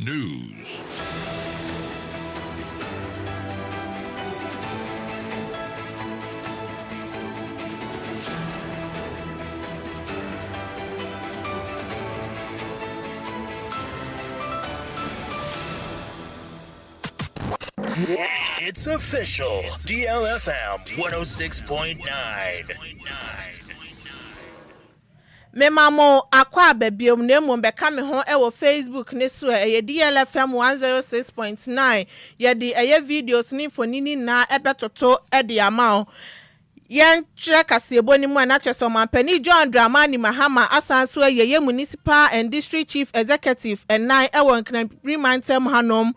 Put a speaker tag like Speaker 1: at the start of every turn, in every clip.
Speaker 1: News.
Speaker 2: It's official. DLFM 106.9.
Speaker 3: Memamo akwa bebiom nemu beka me ho e wo Facebook ne so e DLFM 106.9 ye di eye videos ni fonini na ebetoto e di amao yen chere kasebo ni mu na cheso mampani John Dramani Mahama asanso ye municipal and district chief executive and nine e won Remantem Hanom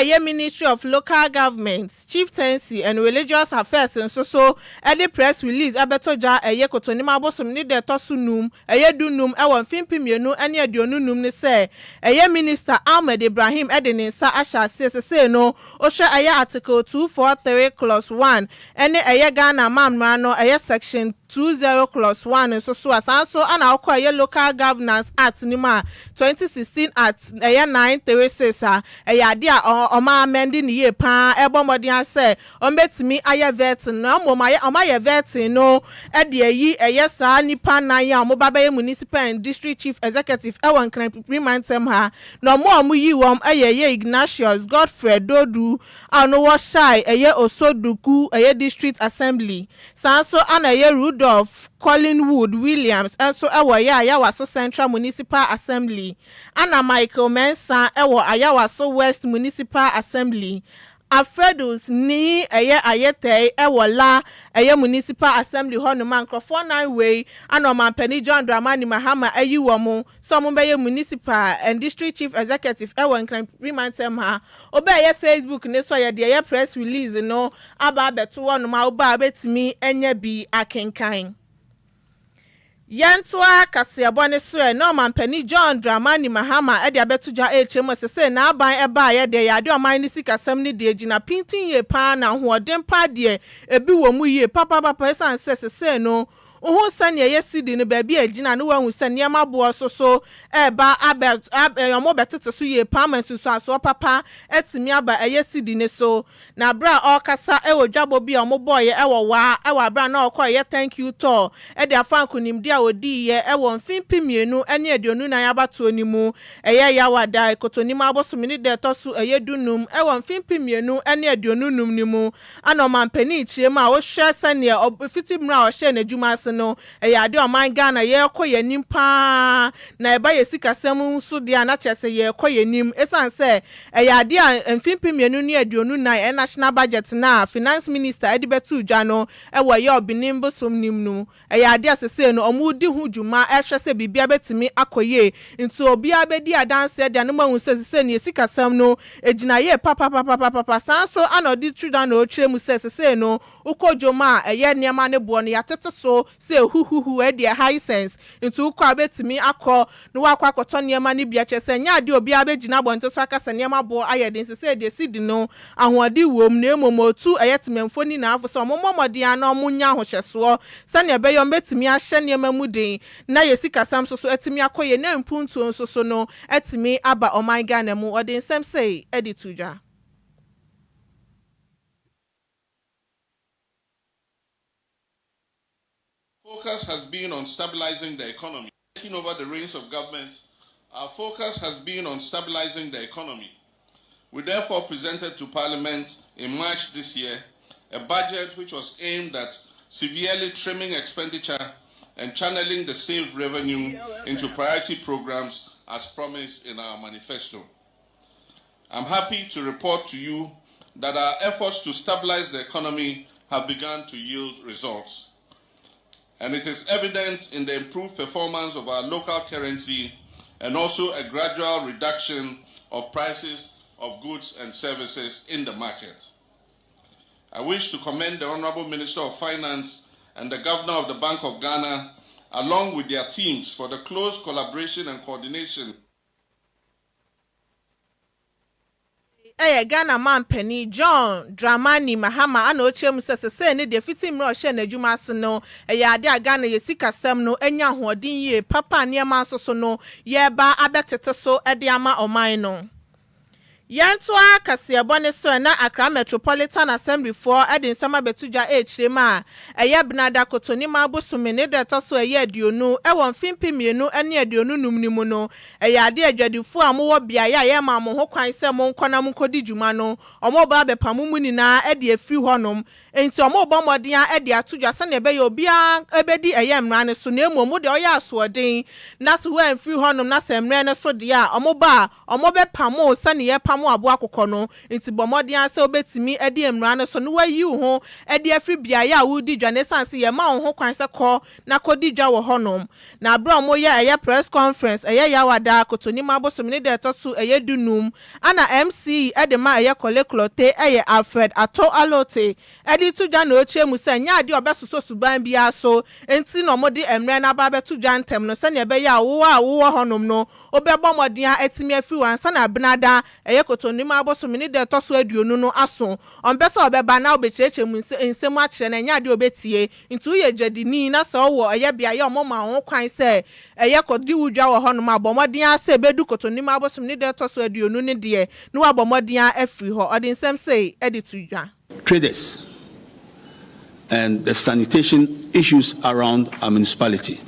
Speaker 3: ye Ministry of Local Government chieftaincy and religious affairs and so the press release abetoja ye kotonima bosom ni de tosunum ye dunum e won fimpimienu ene adionunum ni se ye minister Ahmed Ibrahim Edeninsa asha se no o hwe article 243 clause 1 ene ye Ghana man no a section 20+1 and so asanso ana akwa local governance act ni ma 2016 act 936 ade a oma amending ye pa ebomodin say ombetimi aye vet no omaye vet no e de yi saa nipa nan ya omobabaye municipal and district chief executive ewon Remantem ha no mo yi wom ye Ignatius Godfrey Dodu ano wo shai Osoduku district assembly sanso ana Rudolph Collingwood Williams also ewo Ayawaso Central Municipal Assembly ana Michael Mensah ewo Ayawaso West Municipal Assembly Alfredus ni ayete ewo la Municipal Assembly hono mankrofo 9 way ana mampani John Dramani Mahama ayiwomo so mo be municipal and district chief executive ewo Remantem ha obeye Facebook ne so ye de press release no aba beto wono ma oba betimi enye bi akenkan Yantoa kasiabone so no mampani John Dramani Mahama e de abetuja echemo sese na aban eba ye de yade oman ni sikasam ni de gina pintin ye pa na hoodem pa de ebi wo mu ye papa esan sese no Uhu sanya yesidi ni baby ejina ni wahu sanya mabuo so eba yomo betete so ye pama so papa etimi aba yesidi ne so na bra okasa ewo dwabo bi omo boy ewo wa bra na okọ ye thank you to e de afanku nimdi a odi ye ewo mfimpimienu ene aduonu na yabato onimu yawada ekotonima abosomini de tosu dunum ewo mfimpimienu ene aduonunum nimu anomampani chiema wo hwe sanya ofitimra o hye na dwuma no ade oman Ghana ye koye nimpa na eba ye sikasem so de na chese ye koye nim esan se ade a mfimpimienu ne aduonu na national budget na finance minister edibetu dwa no ewo ye obinim bosom nim no ade asese no omudi hu dwuma ehwe se bibia betimi akoye nti obi abedi adanse de no mahu se ne sikasem no ejina ye papa sanso anodi truda no tremu se no ukojoma niema ne bo no yatete so se huhuhu e de high sense into ukọ abetimi akọ no wakọ akọtọ niema ne bia chese nya ade obi abegina bonto so akasa niema bo ayedin se de sidi no ahoade wom na emomotu eyetememfo ni na afo so momomode an omunya ahohyeso se ne be yom betimi ahye niema mu den na yesikasam so etimi akọye na mpuntu so no etimi aba oman Ghana mu odin sem sei editudwa
Speaker 4: Focus has been on stabilizing the economy. Taking over the reins of government, our focus has been on stabilizing the economy. We therefore presented to Parliament in March this year a budget which was aimed at severely trimming expenditure and channeling the saved revenue into priority programs as promised in our manifesto. I'm happy to report to you that our efforts to stabilize the economy have begun to yield results. And it is evident in the improved performance of our local currency and also a gradual reduction of prices of goods and services in the market. I wish to commend the Honorable Minister of Finance and the Governor of the Bank of Ghana, along with their teams, for the close collaboration and coordination
Speaker 3: Ghana man penny John Dramani Mahama ana ochem sese ne de fitim ro hye na adwuma so no ade a Ghana ye sikasem no enya hoodin ye papa niema so no ye ba abetete so de ama oman no Yantua Kasiabone so na Accra Metropolitan Assembly for Edin Sama Betuja Hrema eye Bnada Kotoni Mabosumi ne de to so eye aduonu e won fimpi mienu ene aduonu numnimu no eye ade adwadifo amowo bia ye ma mo ho kwan se mo nkona mo kodi dwuma no omo ba be pamumu nyina e de afiri honom enti omo bo modin e de atodwa se ne be ye obia ebedi eye mra ne so na emu de oya asoodin na so ho afiri honom na se mra ne so de a omo ba omo be pamo se ne ye pamo abo akokọ no enti bomodin ase obetimi edi emra no so no wayi ho edi afri bia ya wudi dwane sanse ye ma ho kwan se kọ na kodi dwa wo honom na abro mo ye eye press conference eye ya wada kotoni mabosom ne de tosu eye dunum ana MC ede ma eye koleklote eye Alfred Ato Alote edi tudwa na ochie mu se nya ade obesoso suban bia so enti no modi emra na ba betu dwa ntem no se ne be ya wo honom no obebo modin etimi afri wansa na Bnada eye kotoni mabosom ne de tosu aduonu no aso onbesa obeba na obecheche mu nsem akire na nya de obetie ntu ye dwadini na se owo eye bia ye omoma ho kwan se eye kodi wudwa wo honom abomodin ase bedu kotoni mabosom ne de tosu aduonu ne de no abomodin afri ho odin nsem say editudwa
Speaker 1: traders and the sanitation issues around our municipality.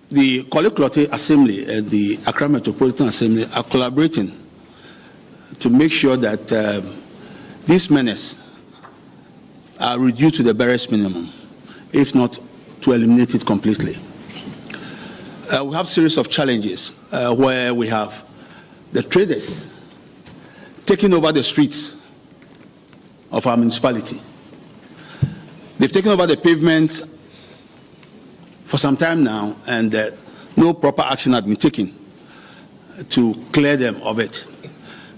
Speaker 1: The Koleklote Assembly and the Accra Metropolitan Assembly are collaborating to make sure that these menaces are reduced to the barest minimum, if not to eliminate it completely. We have a series of challenges where we have the traders taking over the streets of our municipality. They've taken over the pavement for some time now, and no proper action has been taken to clear them of it.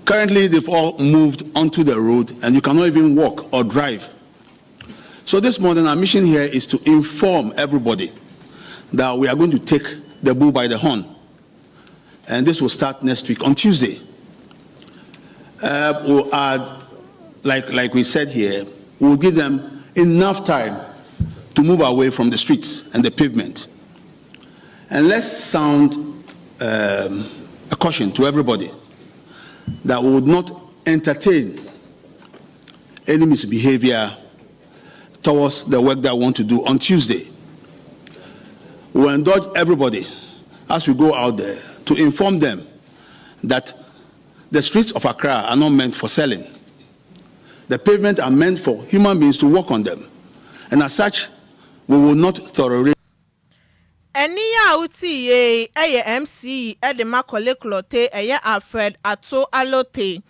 Speaker 1: Currently, they've all moved onto the road, and you cannot even walk or drive. So this morning, our mission here is to inform everybody that we are going to take the bull by the horn, and this will start next week on Tuesday. We'll add, like we said here, we'll give them enough time to move away from the streets and the pavement. And let's sound a caution to everybody that we would not entertain any misbehavior towards the work that we want to do on Tuesday. We will indulge everybody as we go out there to inform them that the streets of Accra are not meant for selling. The pavement are meant for human beings to walk on them. And as such, we will not tolerate.
Speaker 3: Eniya uti ye eye MC edema koleklote eye Alfred Ato Alote.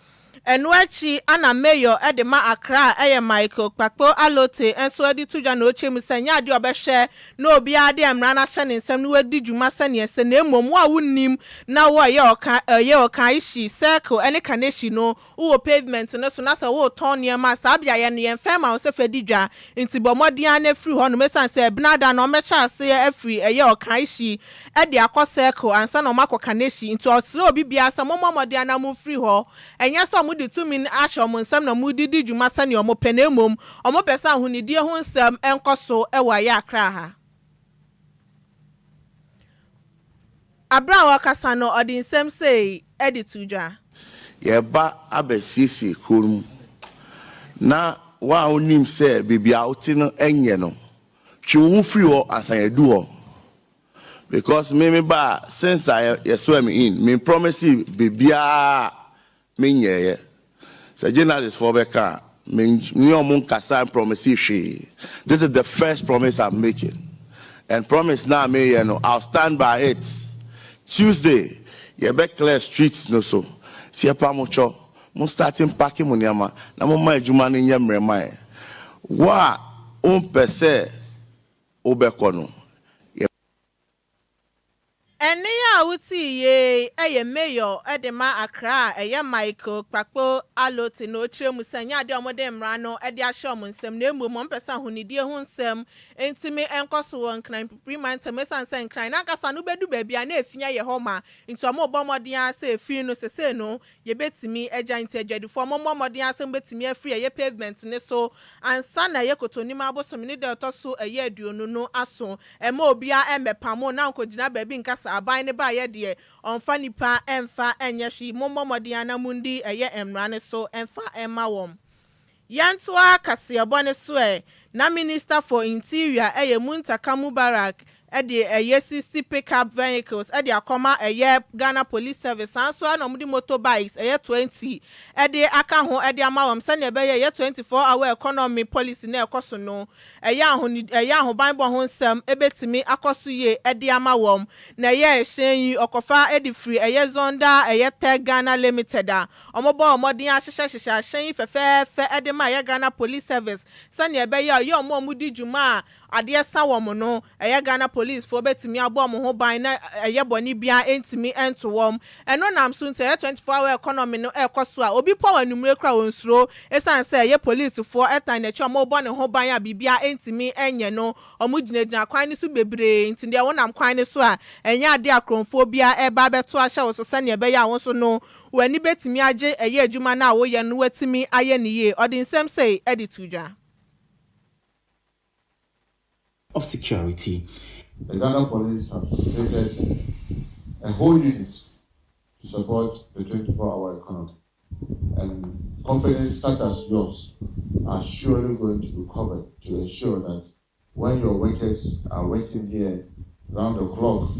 Speaker 3: Enwechi ana mayor edema Accra eye Michael Kpakpo Alote enso edi tudwa na oche musanya ade obehwe na obi ade emra na hye nsem no wadi dwuma sane ese na emom wa wunnim na wo ye oka ishi circle ene kaneshi no wo pavement no so na se wo ton niam sa bia ye no ye fema wo se fedi dwa nti bomodian na free ho no mesan se Bnada na omecha ase afri eye oka ishi ede akọ circle ansa na omako kaneshi nti osire obi bia sa momodian na mu free ho enya so di 2 min asho mo nsam na mu didi dwuma sane omo penemom omo pesa ahunidie ho nsam enkoso e wa ya Accra ha Abrawa kasa no odin nsam say editudwa
Speaker 5: ye ba abesisi kurum na wa onim se bibia oti no enye no twu free ho asan edu ho because me ba since I swim in me promise bibia me nyeye say journalist for beka me omun kasa promise she. This is the first promise I'm making, and promise now me I'll stand by it. Tuesday ye be clear streets no so si pa mocho mo starting packing moniama na mo ma adwuma no nyemre mai wa on pese obeko no.
Speaker 3: Eniya uti ye eye mayor edema Accra eye Michael Kpakpo Alote no chire musanya ade omode mra no ede ahye nsem na emu mo mpesa hunidie ho nsem entimi enkoso won kran priment mesan sen kran na kasa no bedu bia na efinya ye homa nti omo bomodin ase efi no sese no ye betimi eja nti adwadifo omo bomodin ase betimi afri ye pavement ne so ansa na ye kotoni mabosom ne de otoso eye aduonu no aso ema obia emepamo na nkogina ba bi nkasa aban ne ba ye de onfa nipa emfa enye hwi mommo modiana mundi eye emra ne so emfa emma wom yantoa kasebo ne so na minister for interior eye Muntaka Mubarak ede eye 60 pickup vehicles ede akoma eye Ghana Police Service anso na omudi motorbikes eye 20 ede aka ho ede amawam sane ebe ye 24-hour economy policy na ekoso no eye ahoban bo ho nsem ebetimi akoso ye ede amawam na ye ehyen okofa ede free eye zonda eye Tech Ghana Limited a omobo omodin ahyehye ahyen fefefe ede ma ye Ghana Police Service sane ebe ye omudi djuma ade sa wom no eye Ghana police for betimi abo mo ho ban na eye boni bia entimi ento wom eno nam so nte 24-hour economy no ekoso a obi po wanumre kra wonsuro esan say eye police for etan na chi mo bo ne ho ban a bibia entimi enye no omu ginagina kwan ni so bebre nti de wonam kwan ni so a enye ade akronfo bia eba beto ahye wo so sane ebe ya won so no wani betimi age eye adwuma na wo ye no watimi aye niye odin sem say editudwa
Speaker 6: of security.
Speaker 7: The Ghana Police have created a whole unit to support the 24-hour economy. And companies such as yours are surely going to be covered to ensure that when your workers are working here round the clock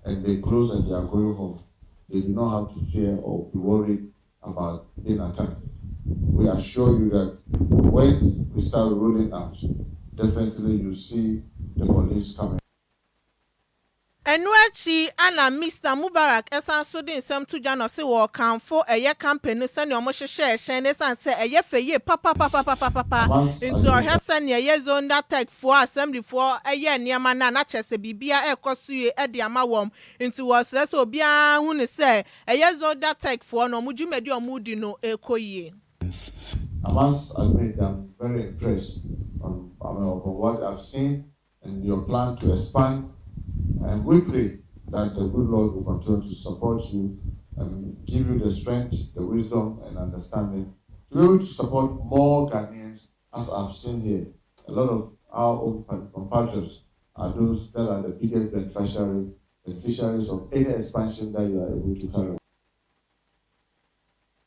Speaker 7: and they close and they are going home, they do not have to fear or be worried about being attacked. We assure you that when we start rolling out, definitely you see the police coming.
Speaker 3: Enwechi ana Mr. Mubarak esan so din sem to jano se wo kanfo eye campaign se ne omo hye hye ne san se eye feye papa into ohese ne eye zonda tech for assembly for eye niam na chese bibia ekosue e de amawom into was se obia hu ne se eye zonda tech for no mujumedi omudi no ekoyie.
Speaker 7: I must admit I'm very impressed on what I've seen and your plan to expand, and we pray that the good Lord will continue to support you and give you the strength, the wisdom and understanding to be able to support more Ghanaians. As I've seen here, a lot of our own compatriots are those that are the biggest beneficiaries of any expansion that you are able to carry on.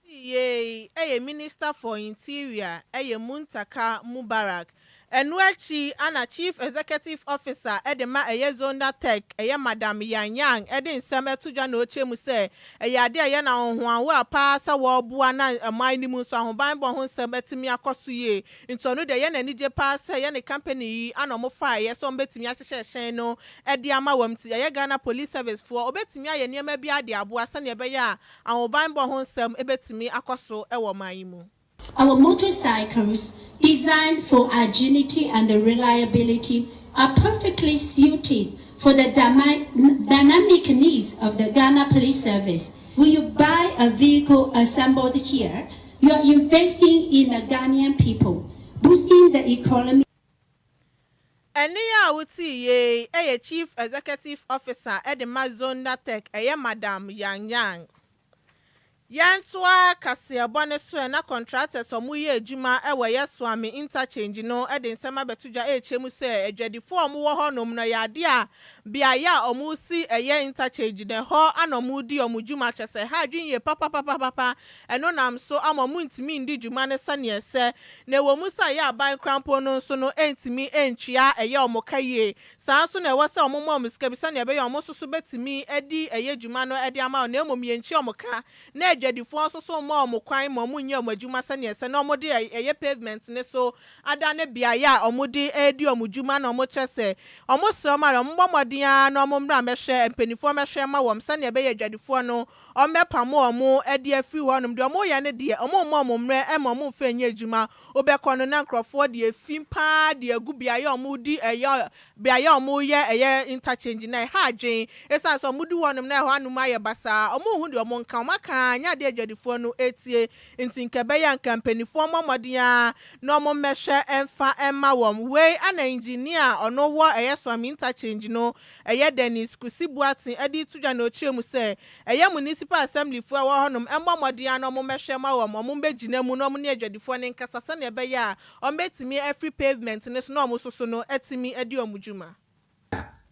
Speaker 3: Yay, Minister for Interior, Muntaka Mubarak. Enwechi ana Chief Executive Officer edema Zonda Tech Madam Yang edin seme tudwa na ochemu se ade eye na honhoan wa pa sa wo bua na aman ni mu so ahoban bo ho nsem betimi akoso ye ntonu de ye na nije pa sa ye ne company yi ana mo fa ye so betimi ahyehye hyen no ede ama wamti ye Ghana Police Service for obetimi aye niam bia de aboa sa ne be ya ahoban bo ho nsem ebetimi akoso ewo man yi mu.
Speaker 8: Our motorcycles, designed for agility and reliability, are perfectly suited for the dynamic needs of the Ghana Police Service. When you buy a vehicle assembled here, you are investing in the Ghanaian people, boosting the economy.
Speaker 3: Enia wuti ye Chief Executive Officer Edema Zonda Tech Madam Yang. Yantoa kasebo ne so na contractors omuye adwuma ewe yeswami interchange no ede nsema betudwa echemu se adwadifo omu wo honom no yade a bia ya omusi eye interchange ne ho anomudi omudwuma chese ha dwinye papa eno nam so amomu ntimi ndi dwuma ne sane ese na wo musa ya ban krampo no so no entimi entwia eye omokaye saa so na ewo se omomo omuska bi sane ebe ya omosusu betimi edi eye dwuma no ede ama na emom yenchi omoka na adwadifo so mo omokwan mo munye omadwuma sane ese na omode eye pavement ne so ada ne bia ya omode edi omudwuma na omochese omosro mara ombomodea na omomra mehwe empenifo mehwe ma wom sane ebe ye adwadifo no ombepamo omo edi afri honum de omo ye ne de omomomre emom fenye adwuma obekono na nkrofo de afimpa de agu bia ya omudi eye bia ya omo ye eye interchange na ha adwen esa so omudi honum na ho anum aye basa omo hu de omo nka omaka anya de adwadifo no etie ntinkebe ya nkampanifo momodea na omo mehwe emfa emma wom we ana engineer ono wo eye swami interchange no eye Dennis Kusibuatin edi tudwa na ochiemu se eye municipal assembly fo wo honum emmomodea na omo mehwe ma wom omo begina mu na omo ne adwadifo ne nkasa sa na ebe ya ombetimi every pavement ne so na omo soso no etimi edi omudwuma.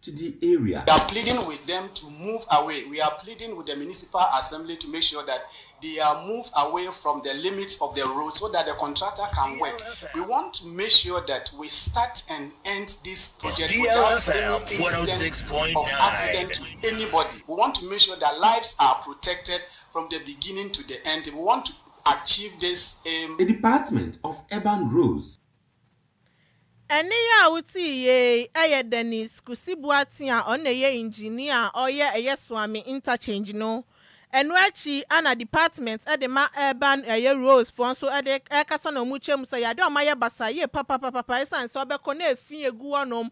Speaker 6: to the area.
Speaker 9: We are pleading with them to move away. We are pleading with the municipal assembly to make sure that they are moved away from the limits of the road so that the contractor can work. We want to make sure that we start and end this project without any incident of accident to anybody. We want to make sure that lives are protected from the beginning to the end. We want to achieve this aim.
Speaker 6: The Department of Urban Growth.
Speaker 3: Ene ya uti ye eye Dennis Kusibuatia on ye engineer or ye swami interchange no. Enwechi ana department edema urban roads for so ede ekasa no muche musa ya de omaye basa ye papa esan so obeko na efin egu onom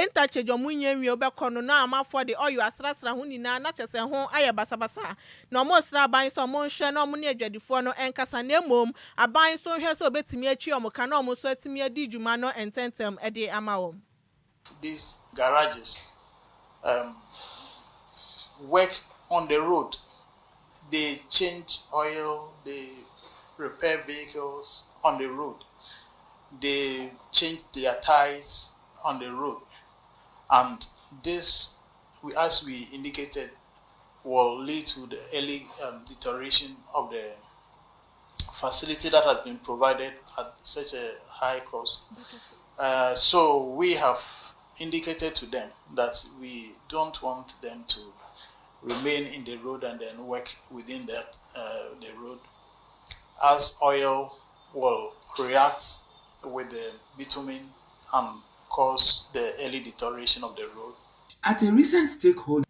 Speaker 3: interchange omunye nwi obeko no na amafo de oyo asrasra hu nyina na chese ho aye basa na omo sra ban so omo nhwe na omo ne adwadifo no enkasa na emom aban so hwe so obetimi achi omo ka na omo so atimi adi djuma no ententem ede amawom.
Speaker 10: These garages work on the road. They change oil, they repair vehicles on the road, they change their tires on the road. And this, as we indicated, will lead to the early deterioration of the facility that has been provided at such a high cost. So we have indicated to them that we don't want them to remain in the road and then work within that the road, as oil will react with the bitumen and cause the early deterioration of the road.
Speaker 6: At a recent stakeholder.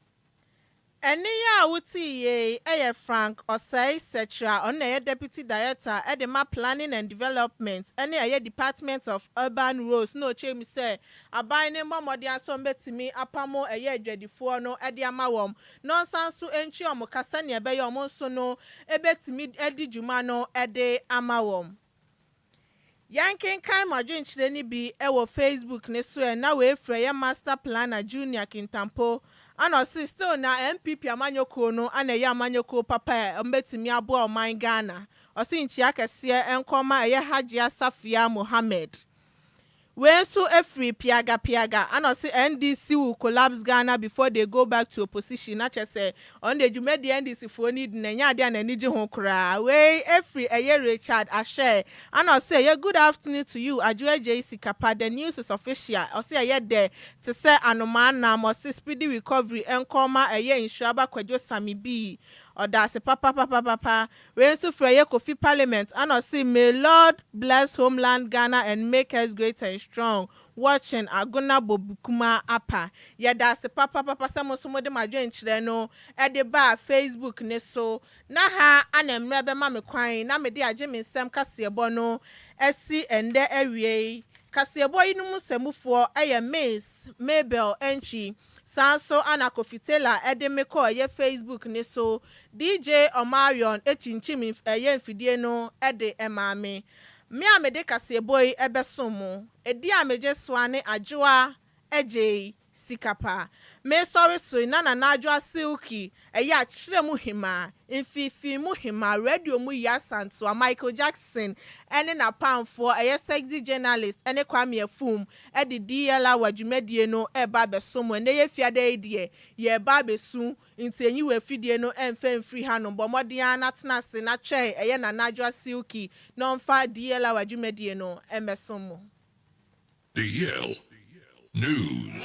Speaker 3: Ene ya uti ye eye Frank Osei Setra on the deputy director edema planning and development ene eye department of urban roads no chemi say aban ne momodi asom betimi apamo eye adwadifo no ede amawom no sanso enchi omo kasa ne ebe ye omo nso no ebetimi edi djuma no ede amawom. Yankin kai madwinchire ni bi ewo Facebook ne so na we freye master planner junior Kintampo ano still na MPP amanyoko no ana ye amanyoko papa mbetimi abo oman Ghana osi nchi akese enkoma eye Hajia Safia Mohammed wensu efri piaga ano si NDC will collapse Ghana before they go back to opposition na chese on the jume the NDC for need na nya dia na niji ho kra we efri eye Richard Ashe ano say yeah, good afternoon to you Adwoa Agyei Sikapa. The news is official o say eye there to say anoma na mo speedy recovery enkoma eye insuraba kwadwo sami bi oda se papa wensu freye Kofi Parliament ano say may Lord bless homeland Ghana and make us great and strong. Watching Aguna Bobukuma apa yada se papa samo so mode madwenchire no ede ba Facebook ne so na ha anemre be ma me kwan na me de agye me nsem kasebo no esi ende awie kasebo yinum semufo eye Miss Mabel Enchi Sanso anakofitela edemeko ye Facebook ne so DJ Omarion echinchim eye mfidie no ede emame me amede kaseboy ebesomo edi ameje swane Adwoa Agyei Sikapa me sorry so na Adwoa silky eye akire mu hima mfifi mu hima radio mu ya santo Michael Jackson ene na pamfo eye sexy journalist ene Kwame Afum edi DLFM wadwumedie no eba besomo ene ye fiade edie ye ba besu nti enyi we fidie no emfemfiri hanom bomode anatena se na twe eye na Adwoa silky no mfa DLFM wadwumedie no emesomo.
Speaker 11: DL News.